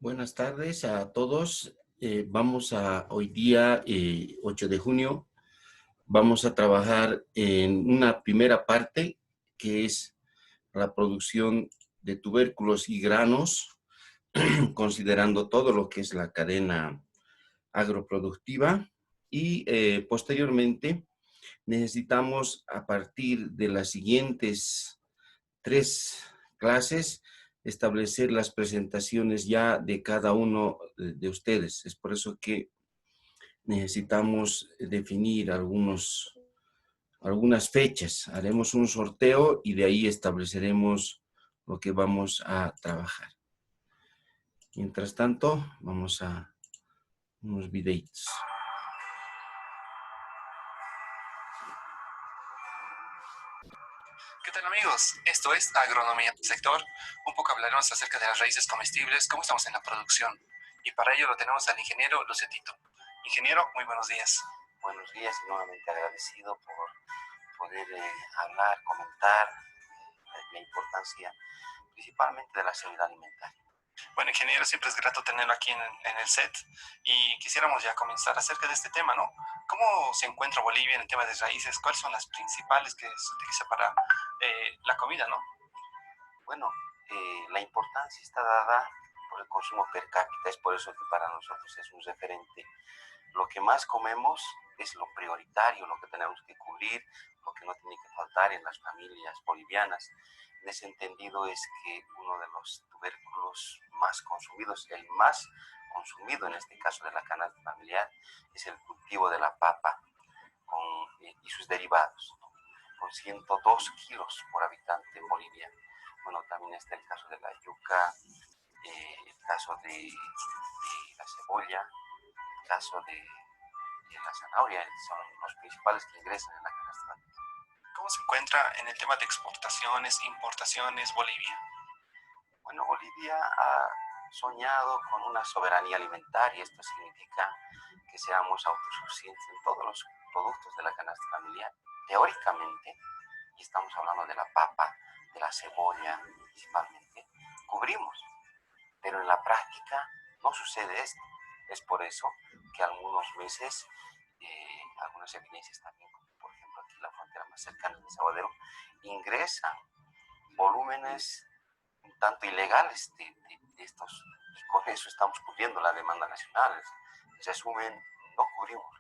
Buenas tardes a todos. Hoy día, 8 de junio, vamos a trabajar en una primera parte que es la producción de tubérculos y granos, considerando todo lo que es la cadena agroproductiva. Y posteriormente necesitamos, a partir de las siguientes 3 clases, establecer las presentaciones ya de cada uno de ustedes. Es por eso que necesitamos definir algunas fechas. Haremos un sorteo y de ahí estableceremos lo que vamos a trabajar. Mientras tanto, vamos a unos videitos. ¿Qué tal, amigos? Esto es Agronomía Sector. Un poco hablaremos acerca de las raíces comestibles, cómo estamos en la producción. Y para ello lo tenemos al ingeniero Lucetito. Ingeniero, muy buenos días. Buenos días y nuevamente agradecido por poder hablar, comentar la importancia principalmente de la seguridad alimentaria. Bueno, ingeniero, siempre es grato tenerlo aquí en el set y quisiéramos ya comenzar acerca de este tema, ¿no? ¿Cómo se encuentra Bolivia en el tema de raíces? ¿Cuáles son las principales que se utilizan para la comida, ¿no? Bueno, la importancia está dada por el consumo per cápita, es por eso que para nosotros es un referente. Lo que más comemos es lo prioritario, lo que tenemos que cubrir, lo que no tiene que faltar en las familias bolivianas. En ese entendido es que uno de los tubérculos más consumidos, el más consumido en este caso de la canasta familiar, es el cultivo de la papa y sus derivados, ¿no? Con 102 kilos por habitante en Bolivia. Bueno, también está el caso de la yuca, el caso de la cebolla, el caso de la zanahoria, son los principales que ingresan en la canasta familiar. ¿Cómo se encuentra en el tema de exportaciones, importaciones Bolivia? Bueno, Bolivia ha soñado con una soberanía alimentaria. Esto significa que seamos autosuficientes en todos los productos de la canasta familiar. Teóricamente, y estamos hablando de la papa, de la cebolla principalmente, cubrimos, pero en la práctica no sucede esto. Es por eso que algunos meses, algunas evidencias también, como por ejemplo aquí la frontera más cercana de Sabadell, ingresan volúmenes un tanto ilegales de estos, y con eso estamos cubriendo la demanda nacional. En resumen, no cubrimos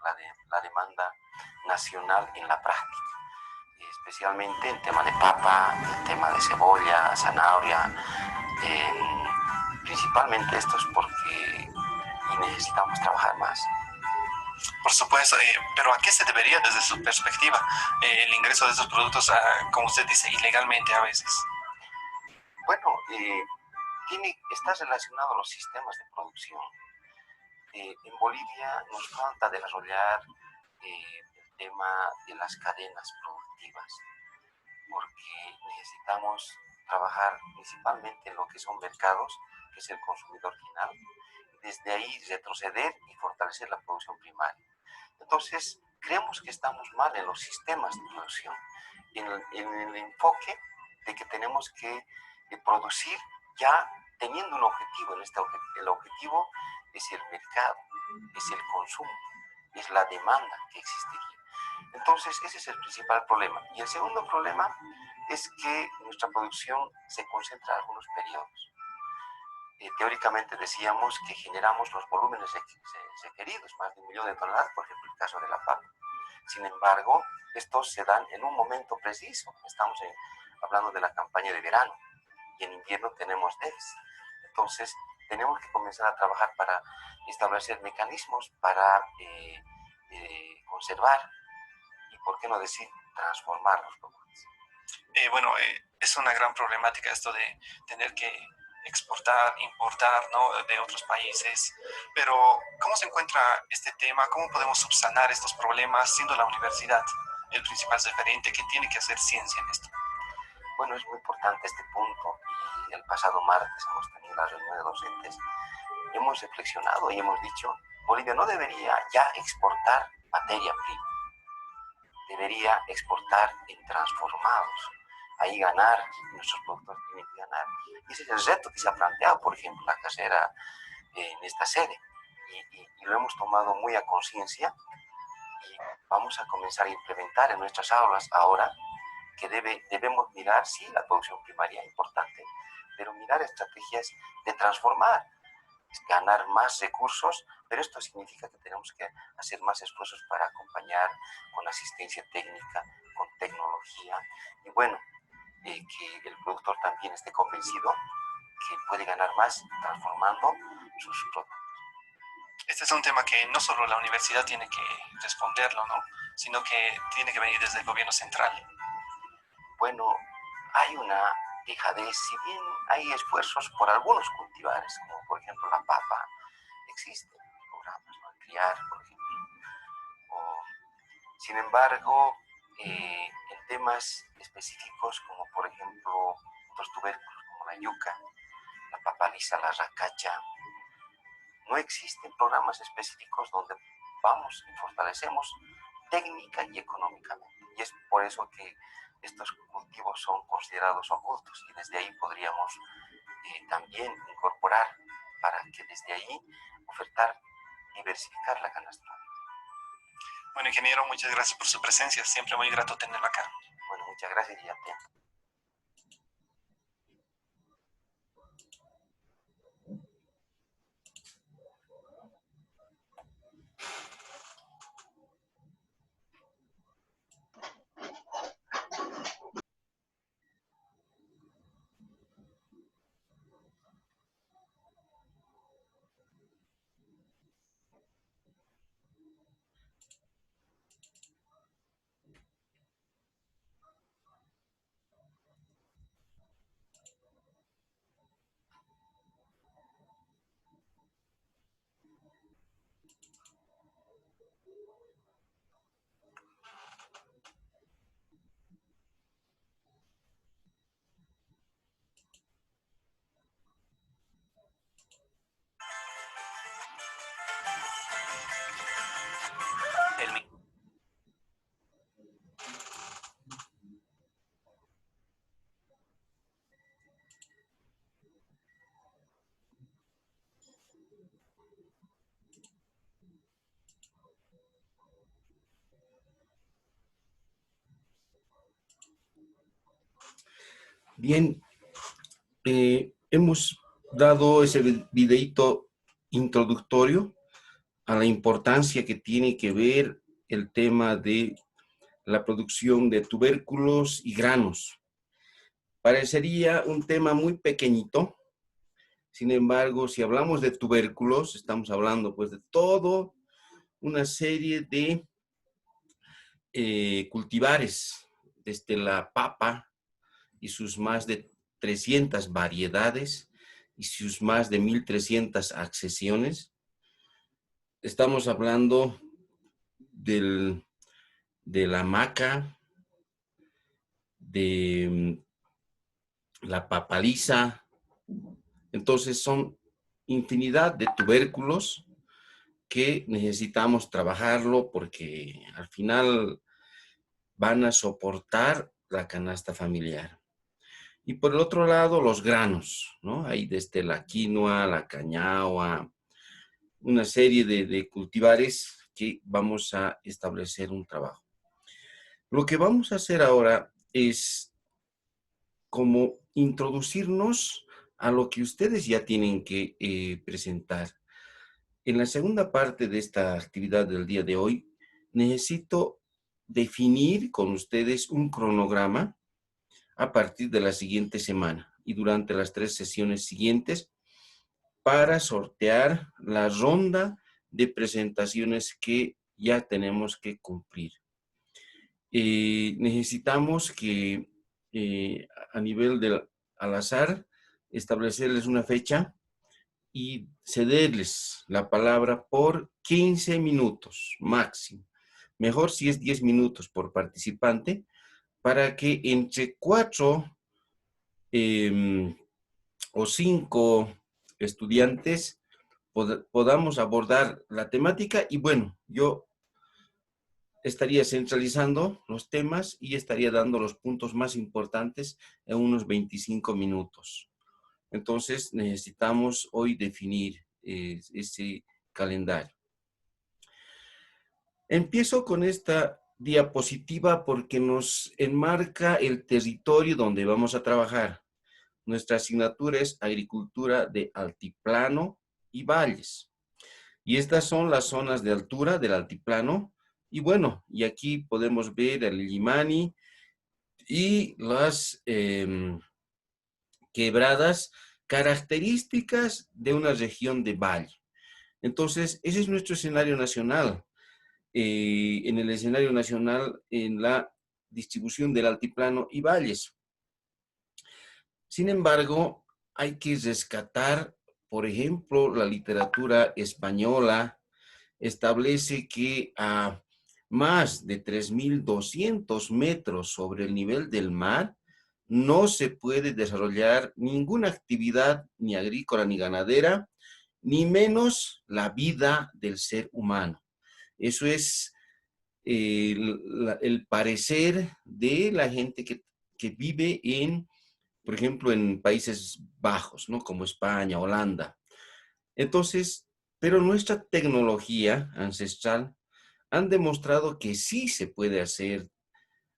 la demanda nacional en la práctica, especialmente en tema de papa, en tema de cebolla, zanahoria, principalmente estos porque necesitamos trabajar más. Por supuesto, pero ¿a qué se debería desde su perspectiva el ingreso de estos productos, como usted dice, ilegalmente a veces? Bueno, está relacionado a los sistemas de producción. En Bolivia nos falta desarrollar el tema de las cadenas productivas, porque necesitamos trabajar principalmente en lo que son mercados, que es el consumidor final, y desde ahí retroceder y fortalecer la producción primaria. Entonces, creemos que estamos mal en los sistemas de producción, en el enfoque de que tenemos que producir ya teniendo un objetivo. El objetivo es el mercado, es el consumo, es la demanda que existiría. Entonces, ese es el principal problema. Y el segundo problema es que nuestra producción se concentra en algunos periodos. Teóricamente decíamos que generamos los volúmenes requeridos, más de 1 millón de toneladas, por ejemplo, el caso de la papa. Sin embargo, estos se dan en un momento preciso. Estamos hablando de la campaña de verano y en invierno tenemos déficit. Entonces, tenemos que comenzar a trabajar para establecer mecanismos para conservar y, por qué no decir, transformar los productos. Bueno, es una gran problemática esto de tener que exportar, importar, ¿no?, de otros países. Pero, ¿cómo se encuentra este tema? ¿Cómo podemos subsanar estos problemas siendo la universidad el principal referente que tiene que hacer ciencia en esto? Bueno, es muy importante este punto y el pasado martes hemos tenido la reunión de docentes. Hemos reflexionado y hemos dicho, Bolivia no debería ya exportar materia prima, debería exportar en transformados. Ahí ganar, nuestros productos tienen que ganar. Y ese es el reto que se ha planteado, por ejemplo, la carrera en esta sede. Y lo hemos tomado muy a conciencia y vamos a comenzar a implementar en nuestras aulas ahora que debemos mirar, sí, la producción primaria es importante, pero mirar estrategias de transformar, ganar más recursos, pero esto significa que tenemos que hacer más esfuerzos para acompañar con asistencia técnica, con tecnología, y bueno, que el productor también esté convencido que puede ganar más transformando sus productos. Este es un tema que no solo la universidad tiene que responderlo, ¿no? Sino que tiene que venir desde el gobierno central. Bueno, hay una dejadez, si bien hay esfuerzos por algunos cultivares, como por ejemplo la papa, existen programas para criar, por ejemplo. Sin embargo, en temas específicos como por ejemplo otros tubérculos como la yuca, la papa lisa, la racacha, no existen programas específicos donde vamos y fortalecemos técnica y económicamente. Y es por eso que estos cultivos son considerados ocultos y desde ahí podríamos también incorporar para que desde ahí ofertar, diversificar la canasta. Bueno, ingeniero, muchas gracias por su presencia. Siempre muy grato tenerlo acá. Bueno, muchas gracias y atento. Bien, hemos dado ese videíto introductorio a la importancia que tiene que ver el tema de la producción de tubérculos y granos. Parecería un tema muy pequeñito, sin embargo, si hablamos de tubérculos, estamos hablando pues de todo una serie de cultivares, desde la papa y sus más de 300 variedades y sus más de 1.300 accesiones. Estamos hablando de la maca, de la papa lisa. Entonces son infinidad de tubérculos que necesitamos trabajarlo porque al final van a soportar la canasta familiar. Y por el otro lado, los granos, ¿no? Hay desde la quinoa, la cañagua, una serie de cultivares que vamos a establecer un trabajo. Lo que vamos a hacer ahora es como introducirnos a lo que ustedes ya tienen que presentar. En la segunda parte de esta actividad del día de hoy, necesito definir con ustedes un cronograma a partir de la siguiente semana y durante las 3 sesiones siguientes para sortear la ronda de presentaciones que ya tenemos que cumplir. Necesitamos que a nivel del al azar establecerles una fecha y cederles la palabra por 15 minutos máximo. Mejor si es 10 minutos por participante, para que entre 4 o 5 estudiantes podamos abordar la temática y bueno, yo estaría centralizando los temas y estaría dando los puntos más importantes en unos 25 minutos. Entonces necesitamos hoy definir ese calendario. Empiezo con esta diapositiva porque nos enmarca el territorio donde vamos a trabajar. Nuestra asignatura es Agricultura de Altiplano y Valles. Y estas son las zonas de altura del altiplano. Y bueno, y aquí podemos ver el Illimani y las quebradas características de una región de valle. Entonces, ese es nuestro escenario nacional. En el escenario nacional, en la distribución del altiplano y valles. Sin embargo, hay que rescatar, por ejemplo, la literatura española establece que a más de 3.200 metros sobre el nivel del mar no se puede desarrollar ninguna actividad ni agrícola ni ganadera, ni menos la vida del ser humano. Eso es el parecer de la gente que vive en, por ejemplo, en Países Bajos, ¿no? Como España, Holanda. Entonces, pero nuestra tecnología ancestral han demostrado que sí se puede hacer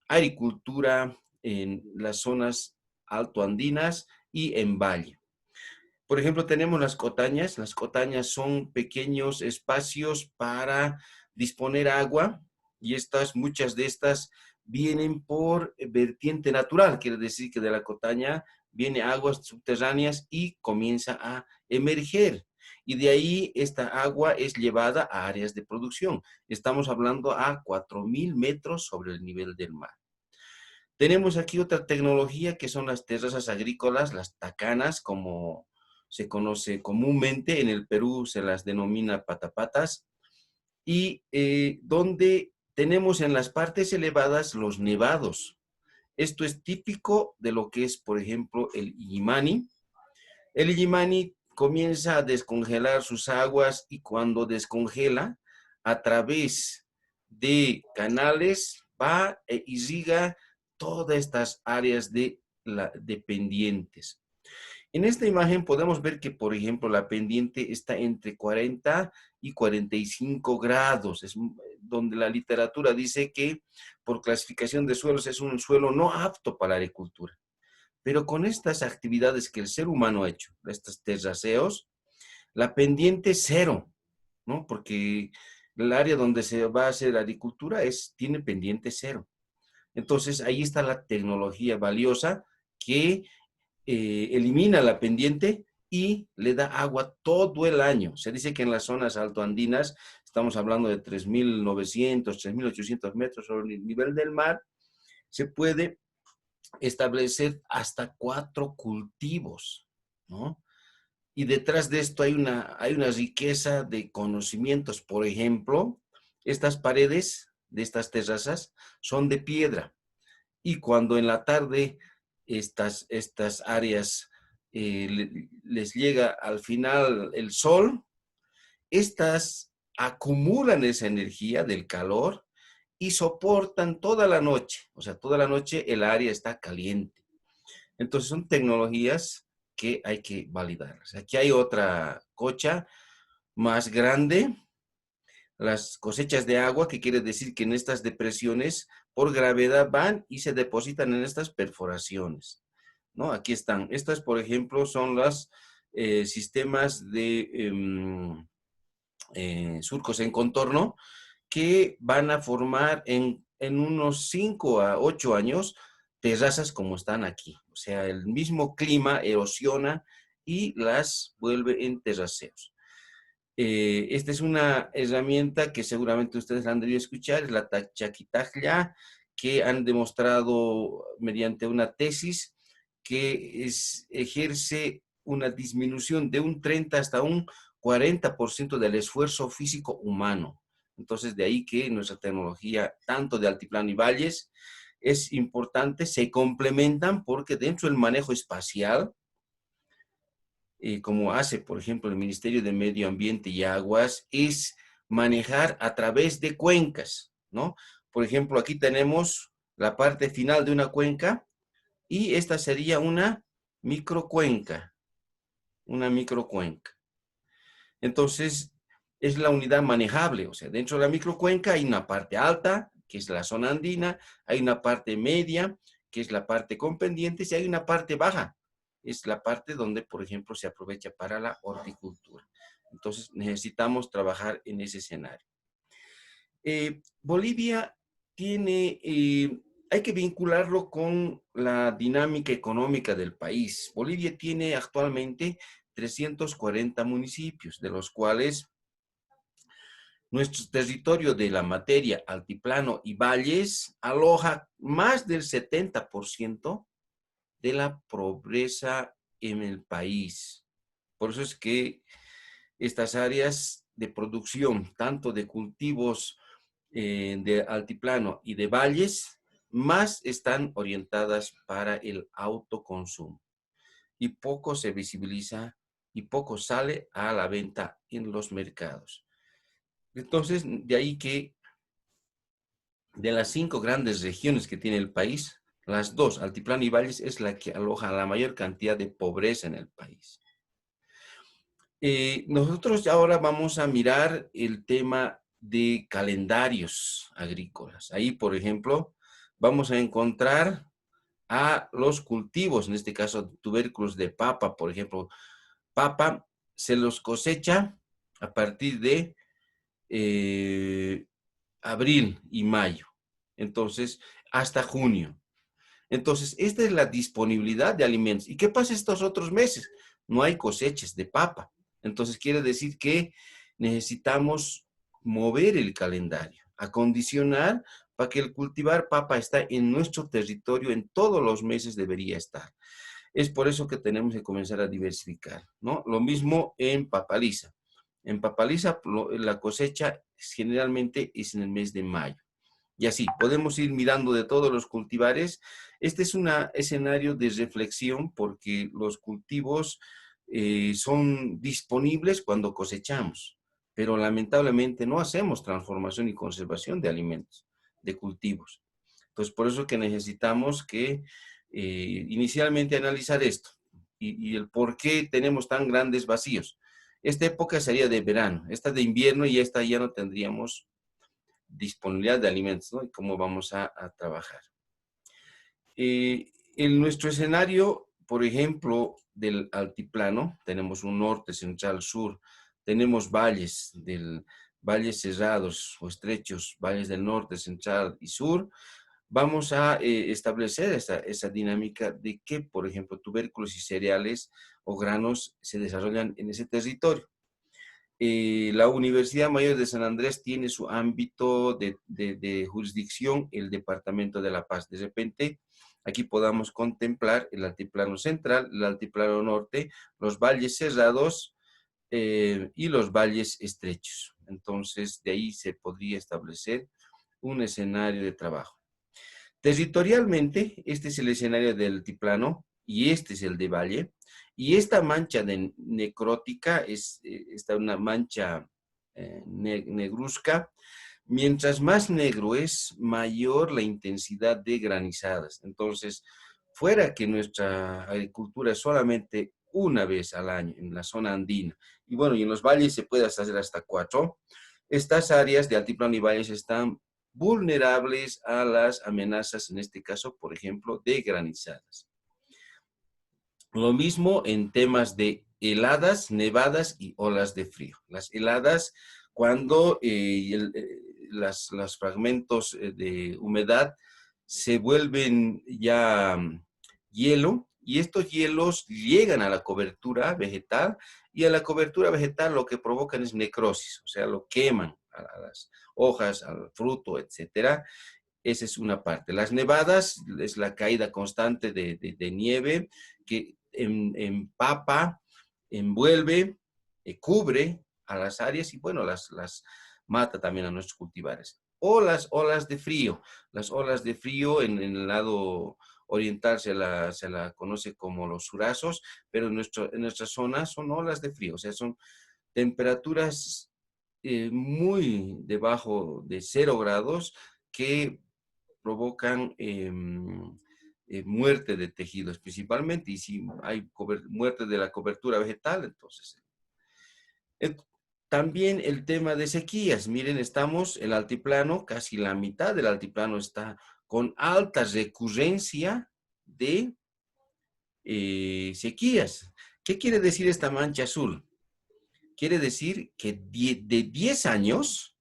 agricultura en las zonas altoandinas y en valle. Por ejemplo, tenemos las cotañas. Las cotañas son pequeños espacios para disponer agua y muchas de estas vienen por vertiente natural. Quiere decir que de la cotaña viene aguas subterráneas y comienza a emerger. Y de ahí esta agua es llevada a áreas de producción. Estamos hablando a 4.000 metros sobre el nivel del mar. Tenemos aquí otra tecnología que son las terrazas agrícolas, las tacanas, como se conoce comúnmente. En el Perú se las denomina patapatas, y donde tenemos en las partes elevadas los nevados. Esto es típico de lo que es, por ejemplo, el Illimani. El Illimani comienza a descongelar sus aguas y cuando descongela, a través de canales, va e irriga todas estas áreas de pendientes. En esta imagen podemos ver que, por ejemplo, la pendiente está entre 40 y 45 grados, es donde la literatura dice que por clasificación de suelos es un suelo no apto para la agricultura. Pero con estas actividades que el ser humano ha hecho, estos terraceos, la pendiente es cero, ¿no? Porque el área donde se va a hacer agricultura tiene pendiente cero. Entonces, ahí está la tecnología valiosa que elimina la pendiente y le da agua todo el año. Se dice que en las zonas altoandinas, estamos hablando de 3.900, 3.800 metros sobre el nivel del mar, se puede establecer hasta 4 cultivos, ¿no? Y detrás de esto hay una riqueza de conocimientos. Por ejemplo, estas paredes de estas terrazas son de piedra. Y cuando en la tarde estas áreas les llega al final el sol, estas acumulan esa energía del calor y soportan toda la noche. O sea, toda la noche el área está caliente. Entonces son tecnologías que hay que validarlas. Aquí hay otra cocha más grande, las cosechas de agua, que quiere decir que en estas depresiones por gravedad van y se depositan en estas perforaciones, ¿no? Aquí están. Estas, por ejemplo, son los sistemas de surcos en contorno que van a formar en unos 5 a 8 años terrazas como están aquí. O sea, el mismo clima erosiona y las vuelve en terraceos. Esta es una herramienta que seguramente ustedes han debido escuchar, es la Chaquitaglia, que han demostrado mediante una tesis que ejerce una disminución de un 30 hasta un 40% del esfuerzo físico humano. Entonces, de ahí que nuestra tecnología, tanto de altiplano y valles, es importante, se complementan porque dentro del manejo espacial, como hace, por ejemplo, el Ministerio de Medio Ambiente y Aguas, es manejar a través de cuencas, ¿no? Por ejemplo, aquí tenemos la parte final de una cuenca y esta sería una microcuenca, Entonces, es la unidad manejable. O sea, dentro de la microcuenca hay una parte alta, que es la zona andina, hay una parte media, que es la parte con pendientes, y hay una parte baja, es la parte donde, por ejemplo, se aprovecha para la horticultura. Entonces, necesitamos trabajar en ese escenario. Bolivia tiene, hay que vincularlo con la dinámica económica del país. Bolivia tiene actualmente 340 municipios, de los cuales nuestro territorio de la materia altiplano y valles aloja más del 70% de la pobreza en el país. Por eso es que estas áreas de producción, tanto de cultivos de altiplano y de valles, más están orientadas para el autoconsumo. Y poco se visibiliza y poco sale a la venta en los mercados. Entonces, de ahí que de las 5 grandes regiones que tiene el país, las 2, altiplano y valles, es la que aloja la mayor cantidad de pobreza en el país. Nosotros ahora vamos a mirar el tema de calendarios agrícolas. Ahí, por ejemplo, vamos a encontrar a los cultivos, en este caso tubérculos de papa, por ejemplo. Papa se los cosecha a partir de abril y mayo. Entonces, hasta junio. Entonces, esta es la disponibilidad de alimentos. ¿Y qué pasa estos otros meses? No hay cosechas de papa. Entonces, quiere decir que necesitamos mover el calendario, acondicionar para que el cultivar papa está en nuestro territorio, en todos los meses debería estar. Es por eso que tenemos que comenzar a diversificar, ¿no? Lo mismo en papaliza. En papaliza la cosecha generalmente es en el mes de mayo. Y así, podemos ir mirando de todos los cultivares. Este es un escenario de reflexión porque los cultivos son disponibles cuando cosechamos, pero lamentablemente no hacemos transformación y conservación de alimentos, de cultivos. Entonces, por eso que necesitamos que inicialmente analizar esto y el por qué tenemos tan grandes vacíos. Esta época sería de verano, esta de invierno y esta ya no tendríamos disponibilidad de alimentos, ¿no? Y cómo vamos a trabajar. En nuestro escenario, por ejemplo, del altiplano, tenemos un norte, central, sur, tenemos valles, valles cerrados o estrechos, valles del norte, central y sur. Vamos a establecer esa dinámica de que, por ejemplo, tubérculos y cereales o granos se desarrollan en ese territorio. La Universidad Mayor de San Andrés tiene su ámbito de jurisdicción, el Departamento de La Paz. De repente, aquí podamos contemplar el altiplano central, el altiplano norte, los valles cerrados y los valles estrechos. Entonces, de ahí se podría establecer un escenario de trabajo. Territorialmente, este es el escenario del altiplano y este es el de valle. Y esta mancha necrótica es una mancha negruzca. Mientras más negro es, mayor la intensidad de granizadas. Entonces, fuera que nuestra agricultura es solamente una vez al año en la zona andina, y bueno, y en los valles se puede hacer hasta 4, estas áreas de altiplano y valles están vulnerables a las amenazas, en este caso, por ejemplo, de granizadas. Lo mismo en temas de heladas, nevadas y olas de frío. Las heladas, cuando los fragmentos de humedad se vuelven ya hielo, y estos hielos llegan a la cobertura vegetal, y a la cobertura vegetal lo que provocan es necrosis, o sea, lo queman a las hojas, al fruto, etcétera. Esa es una parte. Las nevadas es la caída constante de nieve que empapa, envuelve, cubre a las áreas y bueno, las mata también a nuestros cultivares. O las olas de frío. Las olas de frío en el lado oriental se la conoce como los surazos, pero en nuestra zona son olas de frío, o sea, son temperaturas muy debajo de 0 grados que provocan muerte de tejidos principalmente, y si hay muerte de la cobertura vegetal, entonces también el tema de sequías. Miren, el altiplano, casi la mitad del altiplano está con alta recurrencia de sequías. ¿Qué quiere decir esta mancha azul? Quiere decir que de 10 años,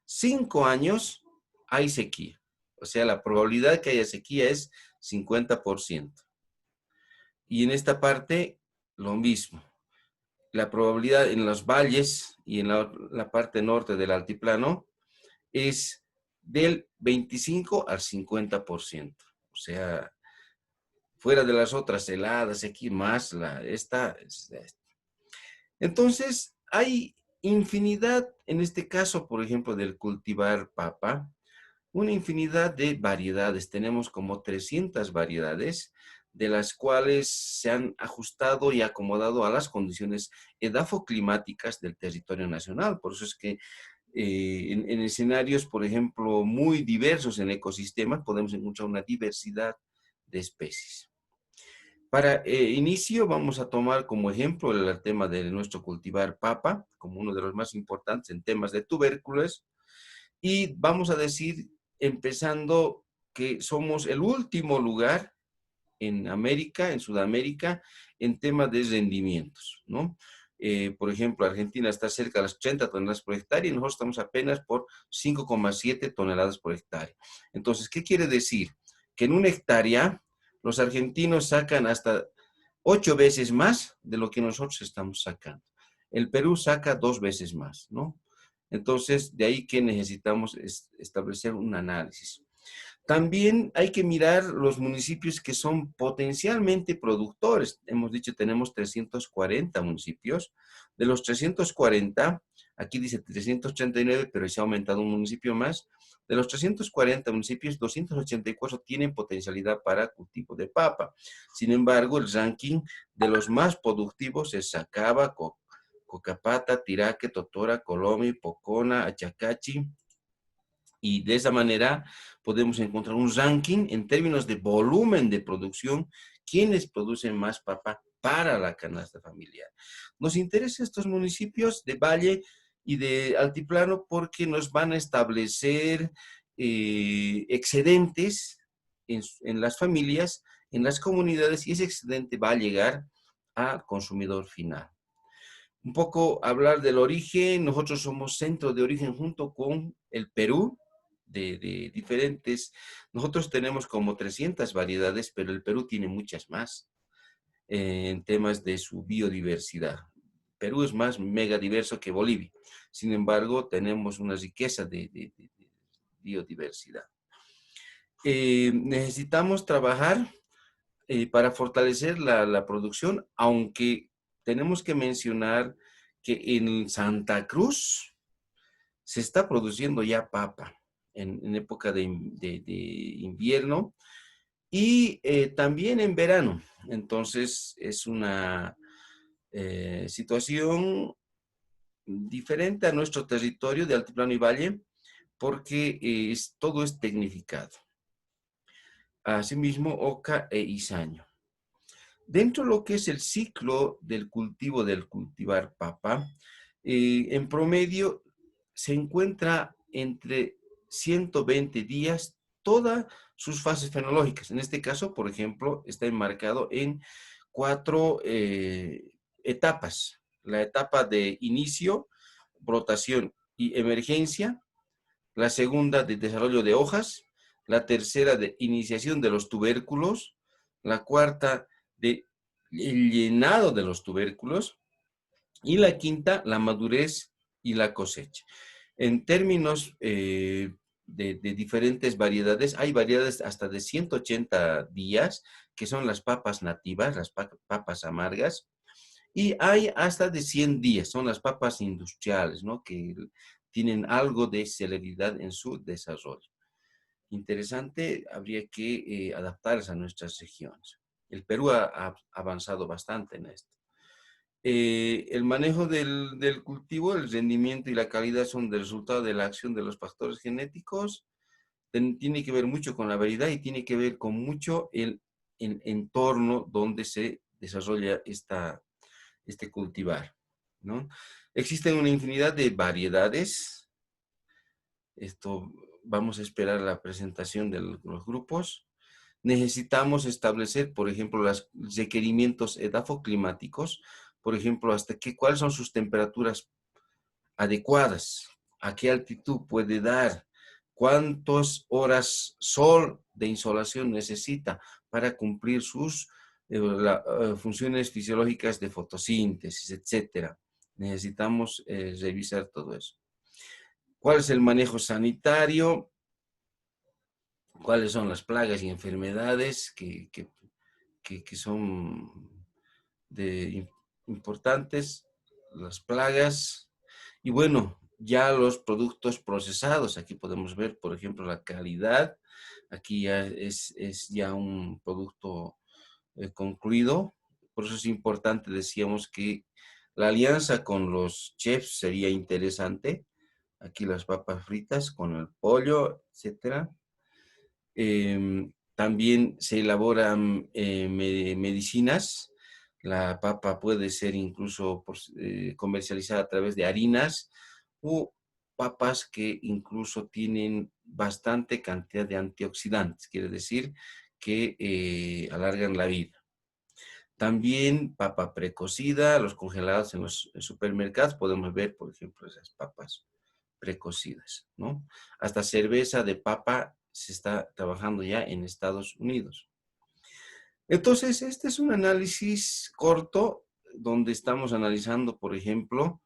5 años hay sequía. O sea, la probabilidad que haya sequía es 50%. Y en esta parte, lo mismo. La probabilidad en los valles y en la parte norte del altiplano es del 25 al 50%. O sea, fuera de las otras heladas, aquí más esta. Entonces, hay infinidad, en este caso, por ejemplo, del cultivar papa, una infinidad de variedades. Tenemos como 300 variedades, de las cuales se han ajustado y acomodado a las condiciones edafoclimáticas del territorio nacional. Por eso es que en escenarios, por ejemplo, muy diversos en ecosistemas, podemos encontrar una diversidad de especies. Para inicio, vamos a tomar como ejemplo el tema de nuestro cultivar papa, como uno de los más importantes en temas de tubérculos, y vamos a decir, empezando, que somos el último lugar en América, en Sudamérica, en temas de rendimientos, ¿no? Por ejemplo, Argentina está cerca de las 80 toneladas por hectárea y nosotros estamos apenas por 5,7 toneladas por hectárea. Entonces, ¿qué quiere decir? Que en una hectárea los argentinos sacan hasta 8 veces más de lo que nosotros estamos sacando. El Perú saca 2 veces más, ¿no? Entonces, de ahí que necesitamos establecer un análisis. También hay que mirar los municipios que son potencialmente productores. Hemos dicho, tenemos 340 municipios. De los 340, aquí dice 339, pero se ha aumentado un municipio más. De los 340 municipios, 284 tienen potencialidad para cultivo de papa. Sin embargo, el ranking de los más productivos es Sacaba, Cocapata, Tiraque, Totora, Colomi, Pocona, Achacachi, y de esa manera podemos encontrar un ranking en términos de volumen de producción, quienes producen más papa para la canasta familiar. Nos interesan estos municipios de valle y de altiplano porque nos van a establecer excedentes en las familias, en las comunidades, y ese excedente va a llegar al consumidor final. Un poco hablar del origen. Nosotros somos centro de origen junto con el Perú, de diferentes. Nosotros tenemos como 300 variedades, pero el Perú tiene muchas más en temas de su biodiversidad. Perú es más megadiverso que Bolivia. Sin embargo, tenemos una riqueza de biodiversidad. Necesitamos trabajar para fortalecer la producción, aunque tenemos que mencionar que en Santa Cruz se está produciendo ya papa en época de invierno y también en verano. Entonces es una situación diferente a nuestro territorio de altiplano y valle porque todo es tecnificado. Asimismo, Oca e Izaño. Dentro de lo que es el ciclo del cultivo del cultivar papa, en promedio se encuentra entre 120 días todas sus fases fenológicas. En este caso, por ejemplo, está enmarcado en 4 etapas. La etapa de inicio, brotación y emergencia. La segunda de desarrollo de hojas. La tercera de iniciación de los tubérculos. La cuarta de llenado de los tubérculos. Y la quinta, la madurez y la cosecha. En términos de diferentes variedades, hay variedades hasta de 180 días, que son las papas nativas, las papas amargas, y hay hasta de 100 días, son las papas industriales, ¿no? Que tienen algo de celeridad en su desarrollo. Interesante, habría que adaptarse a nuestras regiones. El Perú ha avanzado bastante en esto. El manejo del cultivo, el rendimiento y la calidad son el resultado de la acción de los factores genéticos. Tiene que ver mucho con la variedad y tiene que ver con mucho el entorno donde se desarrolla este cultivar. ¿no? Existen una infinidad de variedades. Esto, vamos a esperar la presentación de los grupos. Necesitamos establecer, por ejemplo, los requerimientos edafoclimáticos, por ejemplo, cuáles son sus temperaturas adecuadas, a qué altitud puede dar, cuántas horas sol de insolación necesita para cumplir sus funciones fisiológicas de fotosíntesis, etcétera. Necesitamos revisar todo eso. ¿Cuál es el manejo sanitario? ¿Cuáles son las plagas y enfermedades que son importantes? Las plagas. Y bueno, ya los productos procesados. Aquí podemos ver, por ejemplo, la calidad. Aquí ya es ya un producto concluido. Por eso es importante, decíamos que la alianza con los chefs sería interesante. Aquí las papas fritas con el pollo, etcétera. También se elaboran medicinas. La papa puede ser incluso comercializada a través de harinas o papas que incluso tienen bastante cantidad de antioxidantes, quiere decir que alargan la vida. También papa precocida, los congelados en los supermercados, podemos ver, por ejemplo, esas papas precocidas, ¿no? Hasta cerveza de papa se está trabajando ya en Estados Unidos. Entonces, este es un análisis corto donde estamos analizando, por ejemplo,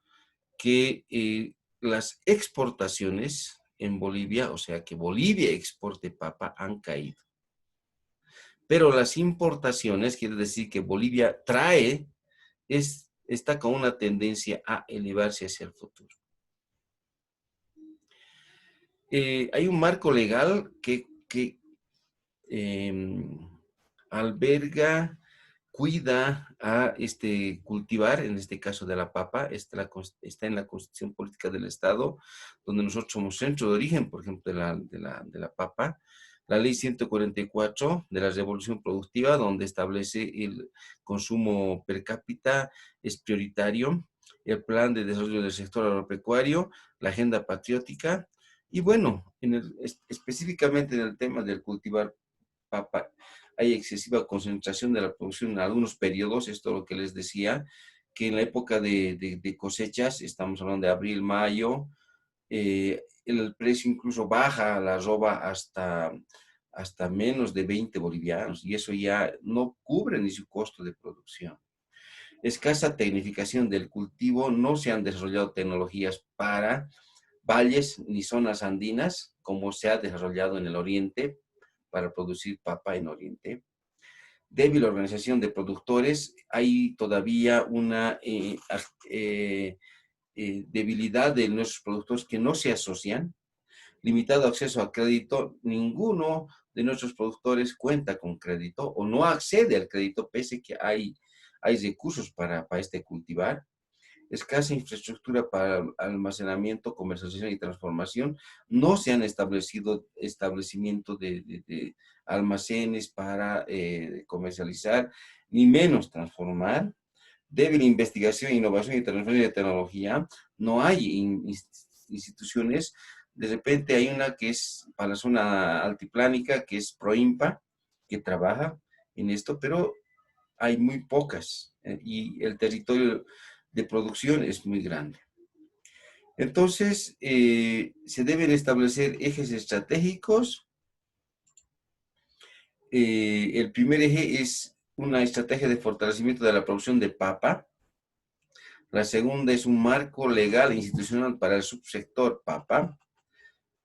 que las exportaciones en Bolivia, o sea, que Bolivia exporte papa, han caído. Pero las importaciones, quiere decir que Bolivia trae, está con una tendencia a elevarse hacia el futuro. Hay un marco legal que alberga, cuida a cultivar, en este caso de la papa, está en la Constitución Política del Estado, donde nosotros somos centro de origen, por ejemplo, de la papa. La ley 144 de la Revolución Productiva, donde establece el consumo per cápita es prioritario, el plan de desarrollo del sector agropecuario, la agenda patriótica, y bueno, específicamente en el tema del cultivar papa, hay excesiva concentración de la producción en algunos periodos, esto es lo que les decía, que en la época de cosechas, estamos hablando de abril, mayo, el precio incluso baja la arroba hasta menos de 20 bolivianos, y eso ya no cubre ni su costo de producción. Escasa tecnificación del cultivo, no se han desarrollado tecnologías para valles ni zonas andinas, como se ha desarrollado en el oriente, para producir papa en oriente. Débil organización de productores, hay todavía una debilidad de nuestros productores que no se asocian. Limitado acceso a crédito, ninguno de nuestros productores cuenta con crédito o no accede al crédito, pese que hay recursos para cultivar. Escasa infraestructura para almacenamiento, comercialización y transformación. No se han establecido establecimientos de almacenes para comercializar, ni menos transformar. Débil investigación, innovación y transferencia de tecnología. No hay instituciones. De repente hay una que es para la zona altiplánica, que es Proimpa, que trabaja en esto, pero hay muy pocas y el territorio de producción es muy grande. Entonces, se deben establecer ejes estratégicos. El primer eje es una estrategia de fortalecimiento de la producción de papa. La segunda es un marco legal e institucional para el subsector papa.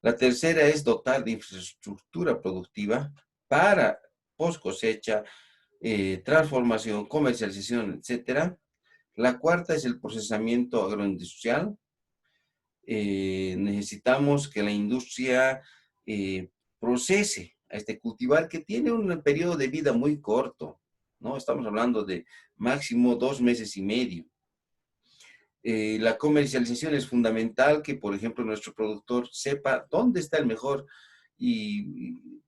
La tercera es dotar de infraestructura productiva para post cosecha, transformación, comercialización, etcétera. La cuarta es el procesamiento agroindustrial. Necesitamos que la industria procese a cultivar, que tiene un periodo de vida muy corto, ¿no? Estamos hablando de máximo 2 meses y medio. La comercialización es fundamental, que por ejemplo nuestro productor sepa dónde está el mejor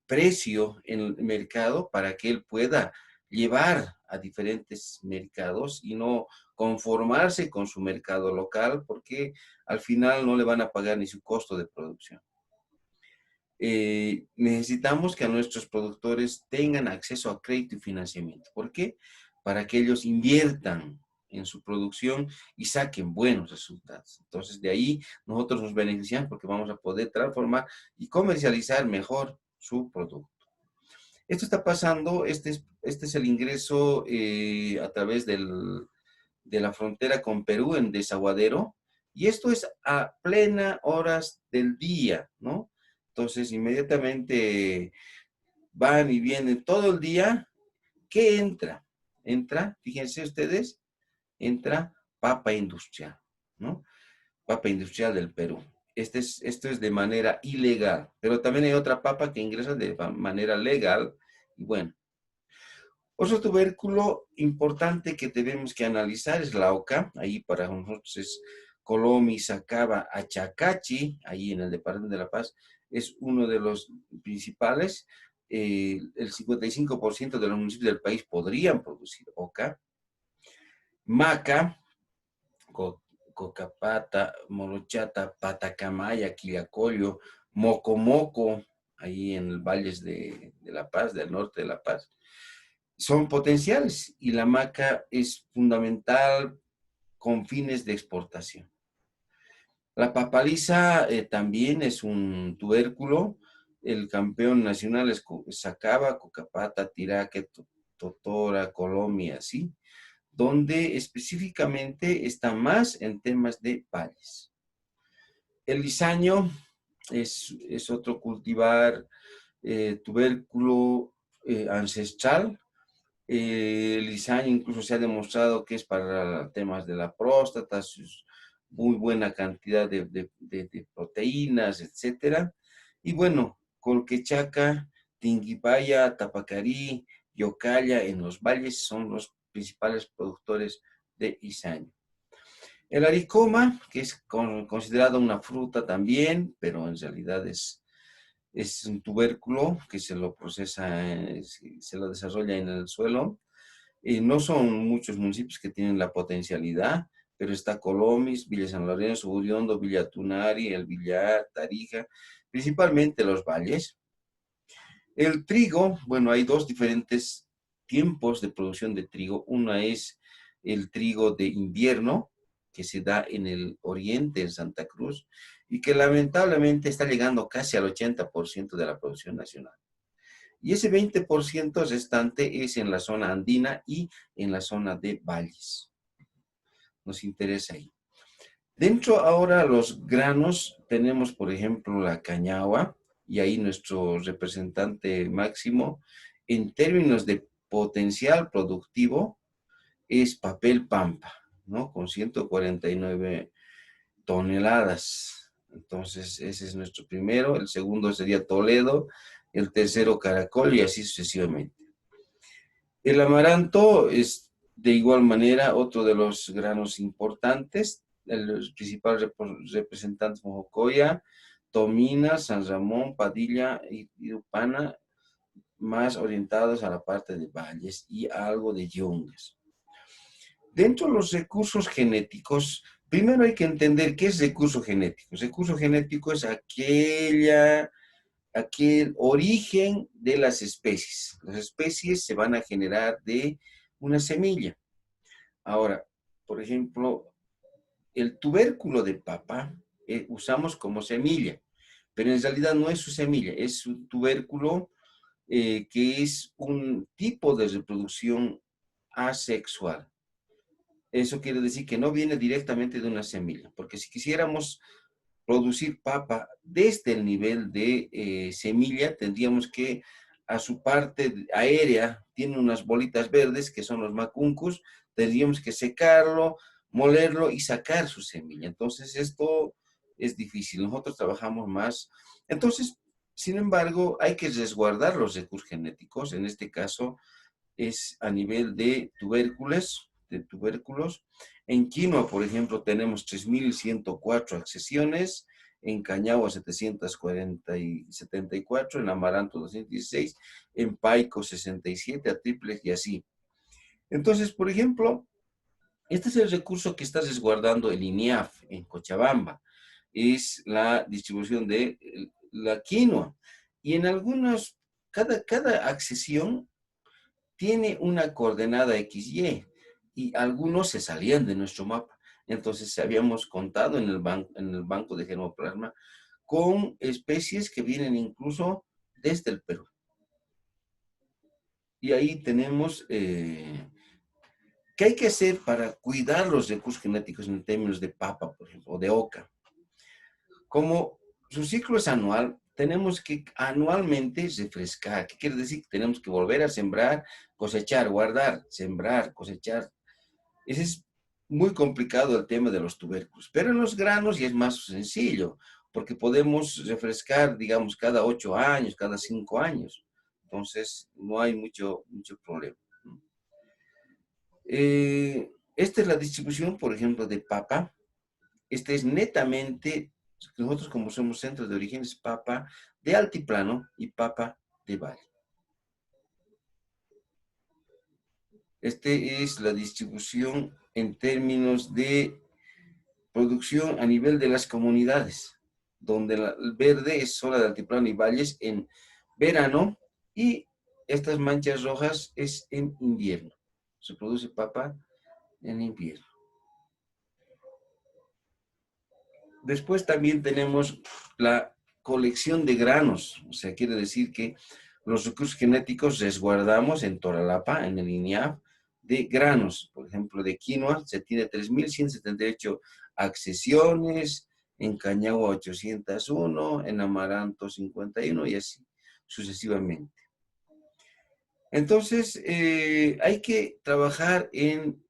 precio en el mercado para que él pueda llevar a diferentes mercados y no conformarse con su mercado local porque al final no le van a pagar ni su costo de producción. Necesitamos que a nuestros productores tengan acceso a crédito y financiamiento. ¿Por qué? Para que ellos inviertan en su producción y saquen buenos resultados. Entonces, de ahí nosotros nos beneficiamos porque vamos a poder transformar y comercializar mejor su producto. Esto está pasando, este es el ingreso a través de la frontera con Perú en Desaguadero, y esto es a plena horas del día, ¿no? Entonces, inmediatamente van y vienen todo el día. ¿Qué entra? Entra, fíjense ustedes, entra papa industrial, ¿no? Papa industrial del Perú. Esto es de manera ilegal, pero también hay otra papa que ingresa de manera legal, y bueno. Otro tubérculo importante que tenemos que analizar es la oca. Ahí para nosotros es Colomi, Sacaba, Achacachi, ahí en el departamento de La Paz, es uno de los principales. El 55% de los municipios del país podrían producir oca. Maca, Cocapata, Morochata, Patacamaya, Quillacollo, Mocomoco, ahí en el valles de La Paz, del norte de La Paz, son potenciales y la maca es fundamental con fines de exportación. La papaliza también es un tubérculo. El campeón nacional es Sacaba, Cocapata, Tiraque, Totora, Colombia, así, donde específicamente está más en temas de valles. El lisaño es otro cultivar tubérculo ancestral. El lisaño incluso se ha demostrado que es para temas de la próstata, muy buena cantidad de proteínas, etcétera. Y bueno, Colquechaca, Tinguipaya, Tapacarí, Yocaya, en los valles son los principales productores de lisaño. El aricoma, que es considerado una fruta también, pero en realidad es un tubérculo que se lo procesa, se lo desarrolla en el suelo. No son muchos municipios que tienen la potencialidad, pero está Colomis, Villa San Lorenzo, Uriondo, Villa Tunari, El Villar, Tarija, principalmente los valles. El trigo, bueno, hay dos diferentes tiempos de producción de trigo. Una es el trigo de invierno, que se da en el oriente, en Santa Cruz, y que lamentablemente está llegando casi al 80% de la producción nacional. Y ese 20% restante es en la zona andina y en la zona de valles. Nos interesa ahí. Dentro ahora los granos, tenemos por ejemplo la cañagua, y ahí nuestro representante máximo, en términos de potencial productivo, es papel pampa, ¿no? Con 149 toneladas. Entonces, ese es nuestro primero. El segundo sería Toledo, el tercero Caracol y así sucesivamente. El amaranto es de igual manera otro de los granos importantes. El principal representante Mojocoya, Tomina, San Ramón, Padilla y Upana, más orientados a la parte de valles y algo de yungas. Dentro de los recursos genéticos, primero hay que entender qué es recurso genético. Recurso genético es aquel origen de las especies. Las especies se van a generar de una semilla. Ahora, por ejemplo, el tubérculo de papa usamos como semilla, pero en realidad no es su semilla, es un tubérculo que es un tipo de reproducción asexual. Eso quiere decir que no viene directamente de una semilla, porque si quisiéramos producir papa desde el nivel de semilla, tendríamos que a su parte aérea tiene unas bolitas verdes que son los macuncus, tendríamos que secarlo, molerlo y sacar su semilla. Entonces esto es difícil, nosotros trabajamos más. Entonces, sin embargo, hay que resguardar los recursos genéticos, en este caso es a nivel de tubérculos. En quinoa, por ejemplo, tenemos 3.104 accesiones, en cañagua 774, en amaranto 216, en paico 67, a triplex y así. Entonces, por ejemplo, Este es el recurso que está resguardando el INIAF en Cochabamba. Es la distribución de la quinoa. Y en algunos, cada accesión tiene una coordenada XY y algunos se salían de nuestro mapa. Entonces habíamos contado en el banco de germoplasma con especies que vienen incluso desde el Perú. Y ahí tenemos qué hay que hacer para cuidar los recursos genéticos en términos de papa, por ejemplo, o de oca. Como su ciclo es anual, tenemos que anualmente refrescar. ¿Qué quiere decir? Que tenemos que volver a sembrar, cosechar, guardar, sembrar, cosechar. Ese es muy complicado el tema de los tubérculos, pero en los granos ya es más sencillo, porque podemos refrescar, digamos, cada 8 años, cada 5 años. Entonces, no hay mucho problema. Esta es la distribución, por ejemplo, de papa. Este es netamente, nosotros como somos centros de origen, es papa de altiplano y papa de valle. Este es la distribución en términos de producción a nivel de las comunidades, donde el verde es zona de altiplano y valles en verano y estas manchas rojas es en invierno. Se produce papa en invierno. Después también tenemos la colección de granos, o sea, quiere decir que los recursos genéticos resguardamos en Toralapa, en el INIAF, de granos. Por ejemplo, de quinoa se tiene 3.178 accesiones, en cañagua 801, en amaranto 51 y así sucesivamente. Entonces, hay que trabajar en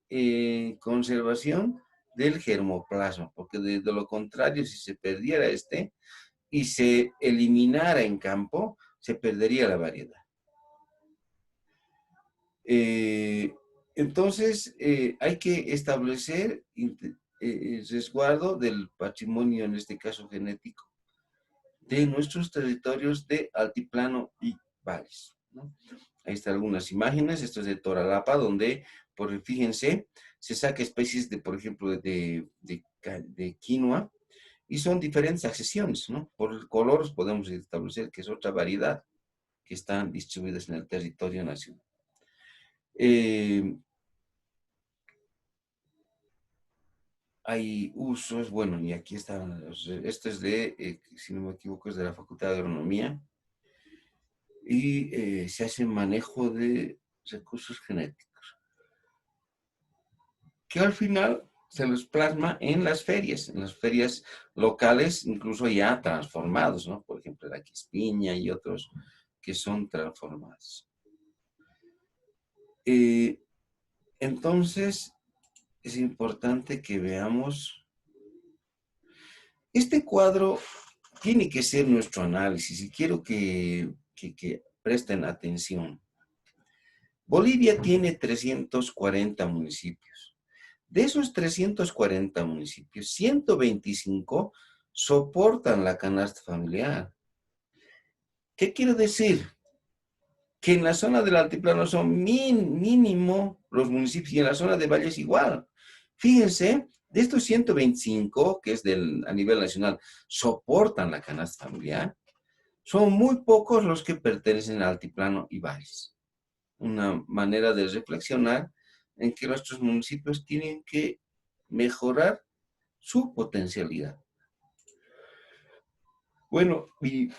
conservación del germoplasma, porque de lo contrario, si se perdiera este y se eliminara en campo, se perdería la variedad. Entonces, hay que establecer el resguardo del patrimonio, en este caso genético, de nuestros territorios de altiplano y valles, ¿no? Ahí están algunas imágenes. Esto es de Toralapa, donde, fíjense, se saca especies de, por ejemplo, de quinoa, y son diferentes accesiones, ¿no? Por el color podemos establecer que es otra variedad que están distribuidas en el territorio nacional. Hay usos, bueno, y aquí están, esto es de, si no me equivoco, es de la Facultad de Agronomía, y se hace manejo de recursos genéticos, que al final se los plasma en las ferias locales, incluso ya transformados, ¿no? Por ejemplo, la quispiña y otros que son transformados. Entonces, es importante que veamos, este cuadro tiene que ser nuestro análisis y quiero que presten atención. Bolivia tiene 340 municipios. De esos 340 municipios, 125 soportan la canasta familiar. ¿Qué quiero decir? Que en la zona del altiplano son mínimo los municipios y en la zona de valles igual. Fíjense, de estos 125, que es a nivel nacional, soportan la canasta familiar, son muy pocos los que pertenecen al altiplano y valles. Una manera de reflexionar en que nuestros municipios tienen que mejorar su potencialidad. Bueno, y